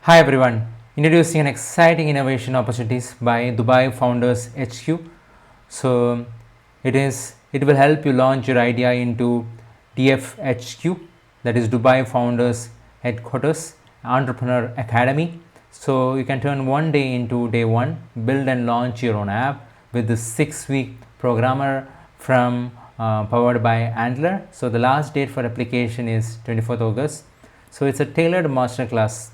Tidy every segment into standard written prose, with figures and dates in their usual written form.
Hi everyone, introducing an exciting innovation opportunities by Dubai Founders HQ. So it will help you launch your idea into DFHQ, that is Dubai Founders Headquarters Entrepreneur Academy. So you can turn one day into day one, build and launch your own app with the 6-week programmer from powered by Antler. So the last date for application is 24th August. So it's a tailored masterclass.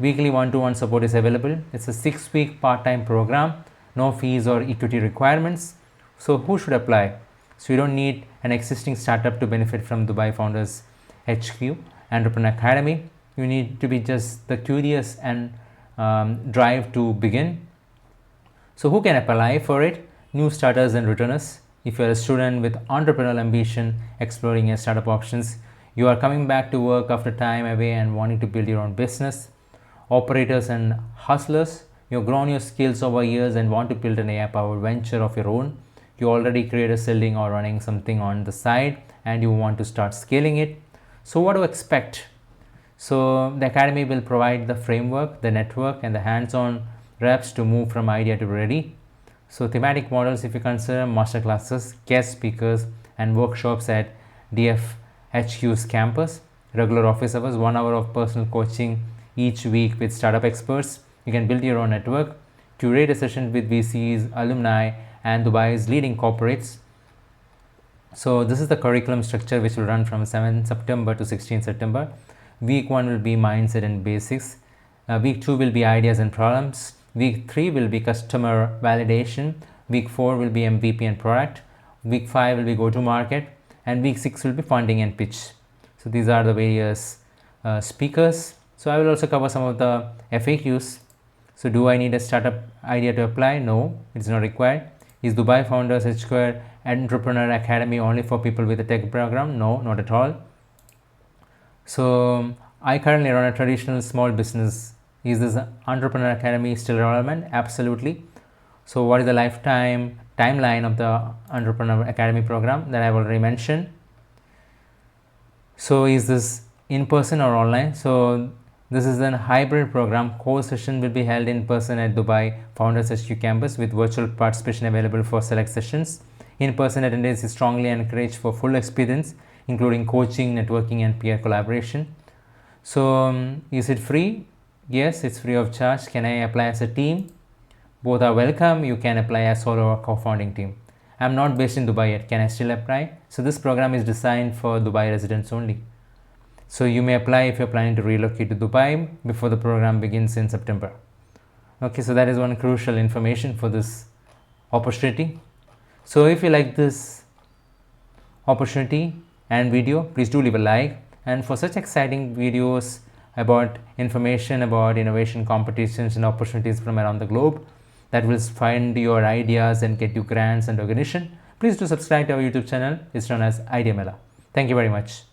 Weekly one-to-one support is available. It's a 6-week part-time program, no fees or equity requirements. So who should apply? So you don't need an existing startup to benefit from Dubai Founders HQ Entrepreneur Academy. You need to be just the curious and drive to begin. So who can apply for it? New starters and returners. If you're a student with entrepreneurial ambition, exploring your startup options, you are coming back to work after time away and wanting to build your own business. Operators and hustlers, you've grown your skills over years and want to build an AI-powered venture of your own. You already created selling or running something on the side and you want to start scaling it. So what to expect? So the academy will provide the framework, the network and the hands-on reps to move from idea to ready. So thematic models, if you consider masterclasses, guest speakers and workshops at DFHQ's campus, regular office hours, 1 hour of personal coaching each week with startup experts. You can build your own network, curate a session with VCs, alumni and Dubai's leading corporates. So this is the curriculum structure which will run from 7 September to 16 September. Week 1 will be mindset and basics. Week 2 will be ideas and problems. Week 3 will be customer validation. Week 4 will be MVP and product. Week 5 will be go to market. And week 6 will be funding and pitch. So these are the various speakers. So I will also cover some of the FAQs. So do I need a startup idea to apply? No, it's not required. Is Dubai Founders HQ Entrepreneur Academy only for people with a tech background? No, not at all. So I currently run a traditional small business. Is this Entrepreneur Academy still relevant? Absolutely. So what is the lifetime timeline of the Entrepreneur Academy program that I've already mentioned? So is this in person or online? So this is a hybrid program. Core session will be held in person at Dubai Founders HQ campus with virtual participation available for select sessions. In-person attendance is strongly encouraged for full experience, including coaching, networking and peer collaboration. So is it free? Yes, it's free of charge. Can I apply as a team? Both are welcome. You can apply as solo or co-founding team. I'm not based in Dubai yet. Can I still apply? So this program is designed for Dubai residents only. So you may apply if you're planning to relocate to Dubai before the program begins in September. Okay, so that is one crucial information for this opportunity. So if you like this opportunity and video, please do leave a like. And for such exciting videos about information about innovation competitions and opportunities from around the globe that will find your ideas and get you grants and recognition, please do subscribe to our YouTube channel. It's known as Idea Mela. Thank you very much.